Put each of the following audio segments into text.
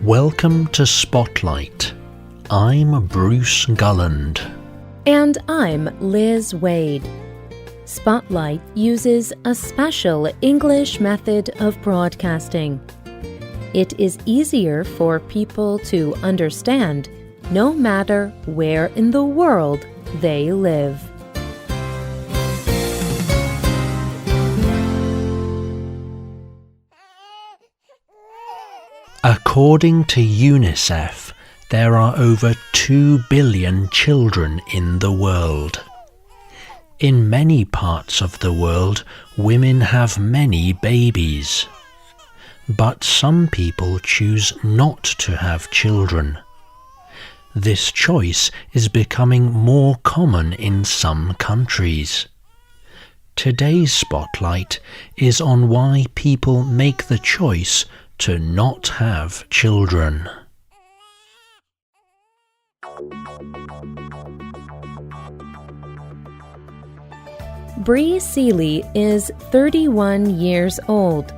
Welcome to Spotlight. I'm Bruce Gulland. And I'm Liz Waid. Spotlight uses a special English method of broadcasting. It is easier for people to understand no matter where in the world they live. According to UNICEF, there are over 2 billion children in the world. In many parts of the world, women have many babies. But some people choose not to have children. This choice is becoming more common in some countries. Today's Spotlight is on why people make the choice to not have children. Bree Seeley is 31 years old.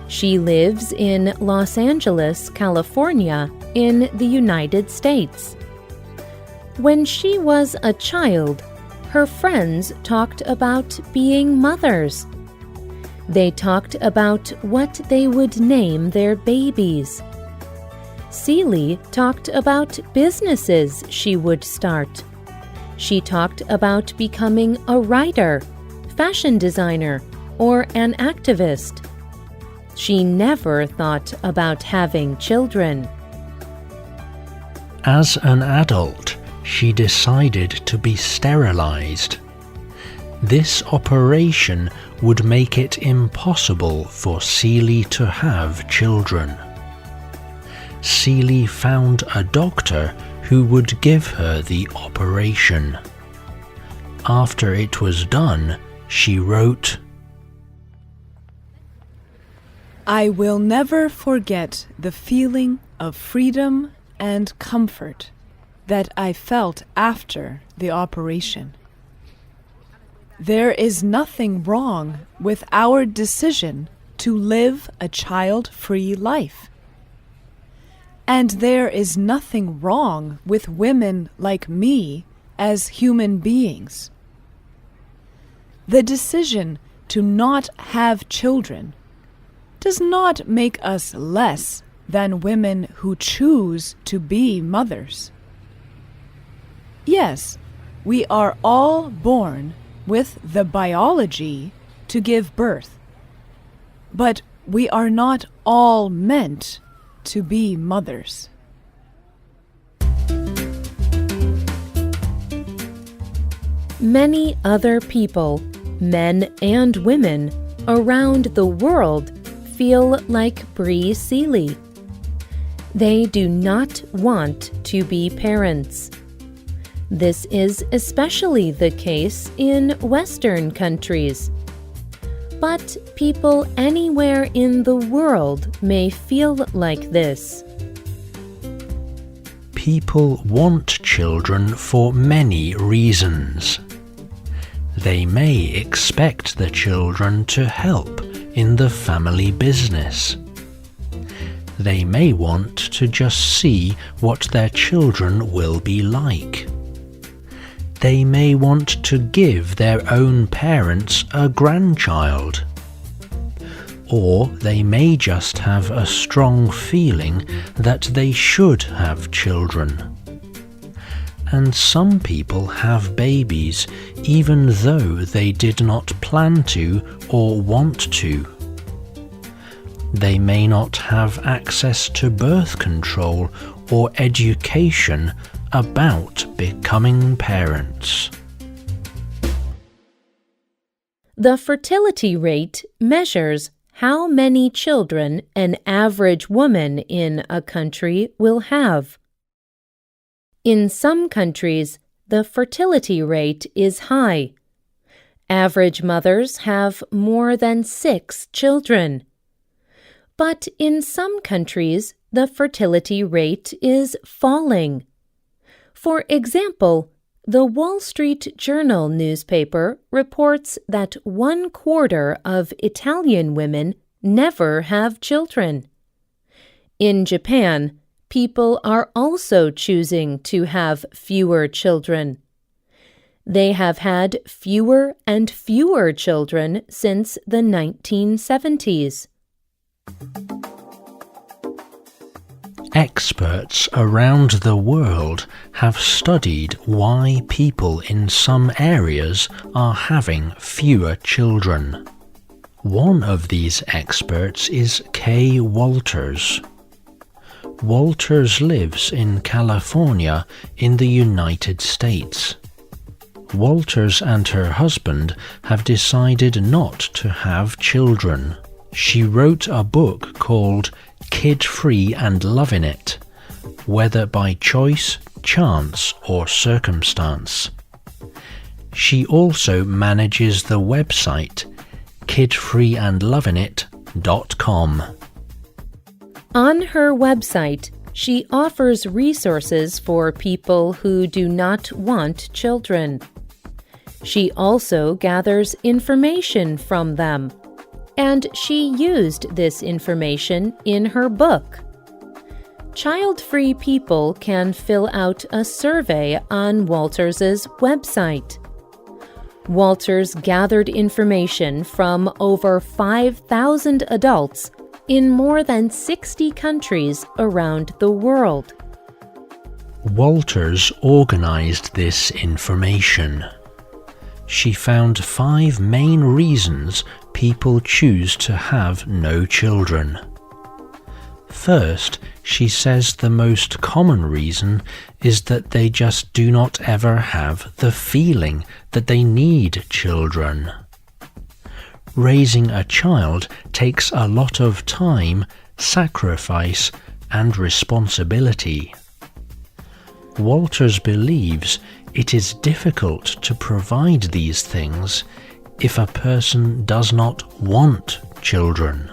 She lives in Los Angeles, California, in the United States. When she was a child, her friends talked about being mothers. They talked about what they would name their babies. Seeley talked about businesses she would start. She talked about becoming a writer, fashion designer, or an activist. She never thought about having children. As an adult, she decided to be sterilized. This operation would make it impossible for Seeley to have children. Seeley found a doctor who would give her the operation. After it was done, she wrote, "I will never forget the feeling of freedom and comfort that I felt after the operation. There is nothing wrong with our decision to live a child-free life. And there is nothing wrong with women like me as human beings. The decision to not have children does not make us less than women who choose to be mothers. Yes, we are all born with the biology to give birth, but we are not all meant to be mothers." Many other people, men and women, around the world feel like Bree Seeley. They do not want to be parents. This is especially the case in Western countries. But people anywhere in the world may feel like this. People want children for many reasons. They may expect the children to help in the family business. They may want to just see what their children will be like. They may want to give their own parents a grandchild. Or they may just have a strong feeling that they should have children. And some people have babies even though they did not plan to or want to. They may not have access to birth control or education about becoming parents. The fertility rate measures how many children an average woman in a country will have. In some countries, the fertility rate is high. Average mothers have more than 6 children. But in some countries, the fertility rate is falling. For example, the Wall Street Journal newspaper reports that 1/4 of Italian women never have children. In Japan, people are also choosing to have fewer children. They have had fewer and fewer children since the 1970s. Experts around the world have studied why people in some areas are having fewer children. One of these experts is Kay Walters. Walters lives in California in the United States. Walters and her husband have decided not to have children. She wrote a book called Kid-Free and Loving It, whether by choice, chance, or circumstance. She also manages the website kidfreeandlovingit.com. On her website, she offers resources for people who do not want children. She also gathers information from them, and she used this information in her book. Child-free people can fill out a survey on Walters's website. Walters gathered information from over 5,000 adults in more than 60 countries around the world. Walters organized this information. She found 5 main reasons people choose to have no children. First, she says the most common reason is that they just do not ever have the feeling that they need children. Raising a child takes a lot of time, sacrifice, and responsibility. Walters believes it is difficult to provide these things if a person does not want children.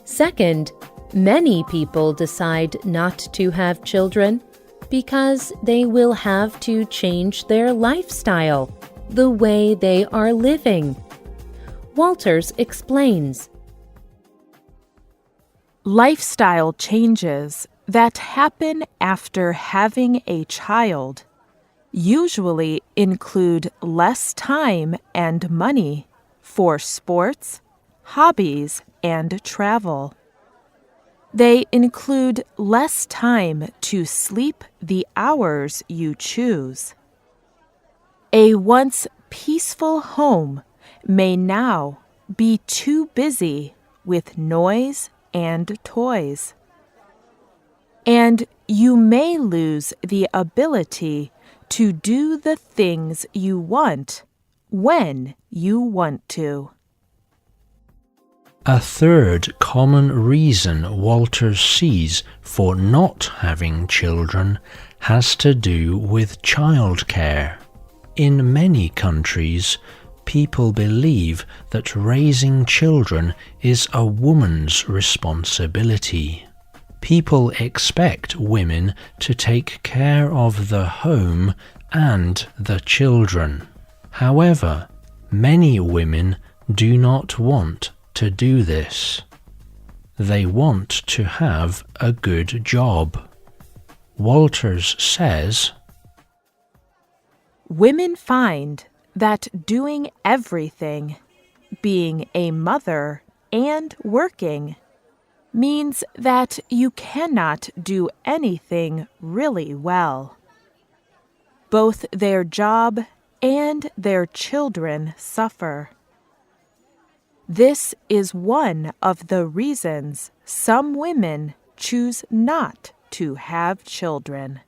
Second, many people decide not to have children because they will have to change their lifestyle, the way they are living. Walters explains. Lifestyle changes that happen after having a child usually include less time and money for sports, hobbies, and travel. They include less time to sleep the hours you choose. A once peaceful home may now be too busy with noise and toys. And you may lose the ability to do the things you want when you want to. A third common reason Walters sees for not having children has to do with childcare. In many countries, people believe that raising children is a woman's responsibility. People expect women to take care of the home and the children. However, many women do not want to do this. They want to have a good job. Walters says, Women find that doing everything, being a mother and working, means that you cannot do anything really well. Both their job and their children suffer. This is one of the reasons some women choose not to have children.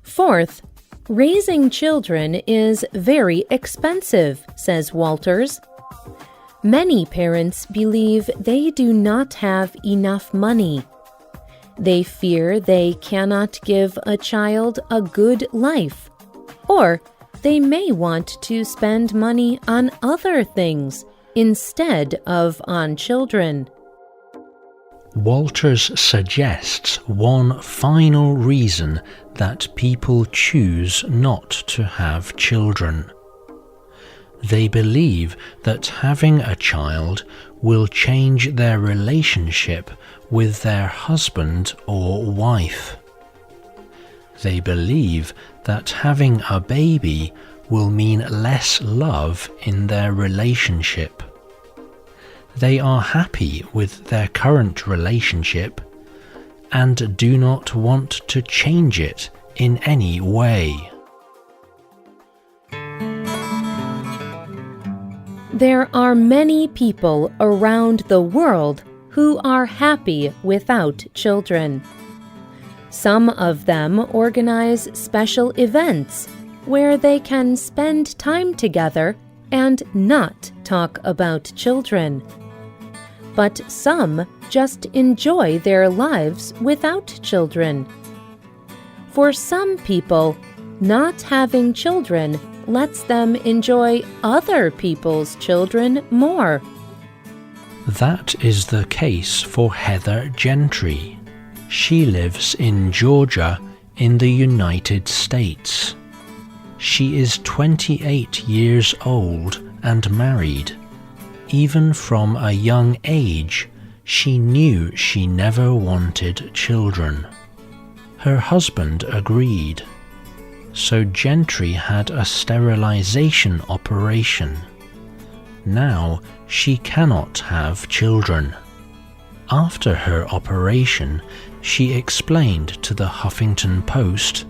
Fourth, raising children is very expensive, says Walters. Many parents believe they do not have enough money. They fear they cannot give a child a good life, or they may want to spend money on other things instead of on children. Walters suggests one final reason that people choose not to have children. They believe that having a child will change their relationship with their husband or wife. They believe that having a baby will mean less love in their relationship. They are happy with their current relationship and do not want to change it in any way. There are many people around the world who are happy without children. Some of them organize special events where they can spend time together and not talk about children. But some just enjoy their lives without children. For some people, not having children lets them enjoy other people's children more. That is the case for Heather Gentry. She lives in Georgia in the United States. She is 28 years old and married. Even from a young age, she knew she never wanted children. Her husband agreed. So Gentry had a sterilization operation. Now she cannot have children. After her operation, she explained to the Huffington Post,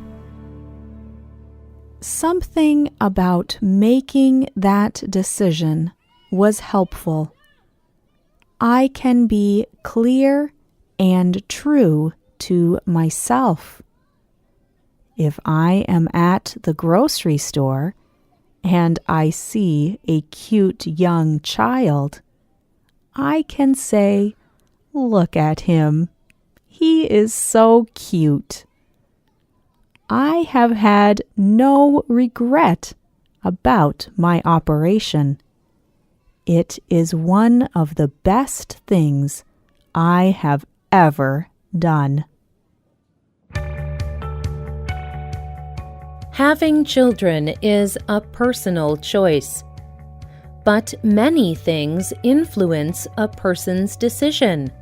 "Something about making that decision was helpful. I can be clear and true to myself. If I am at the grocery store and I see a cute young child, I can say, 'Look at him. He is so cute.' I have had no regret about my operation. It is one of the best things I have ever done." Having children is a personal choice, but many things influence a person's decision: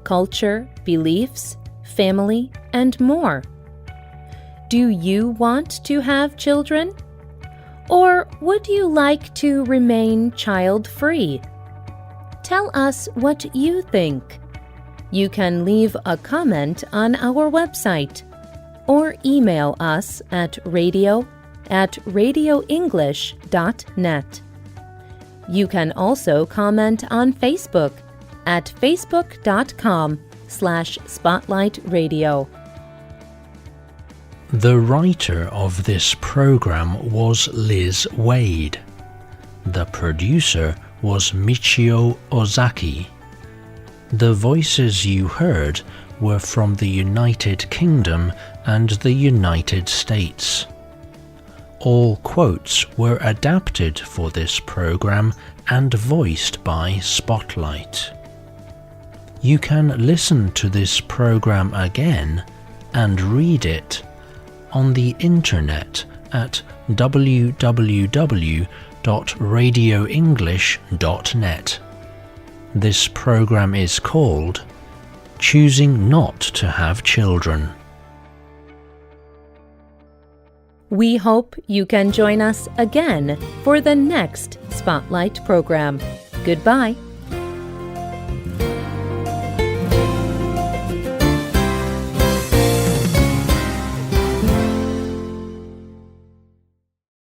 culture, beliefs, family, and more. Do you want to have children? Or would you like to remain child-free? Tell us what you think. You can leave a comment on our website or email us at radio@radioenglish.net. You can also comment on Facebook at facebook.com/spotlightradio. The writer of this program was Liz Waid. The producer was Michio Ozaki. The voices you heard were from the United Kingdom and the United States. All quotes were adapted for this program and voiced by Spotlight. You can listen to this program again and read it on the internet at www.radioenglish.net. This program is called Choosing Not to Have Children. We hope you can join us again for the next Spotlight program. Goodbye.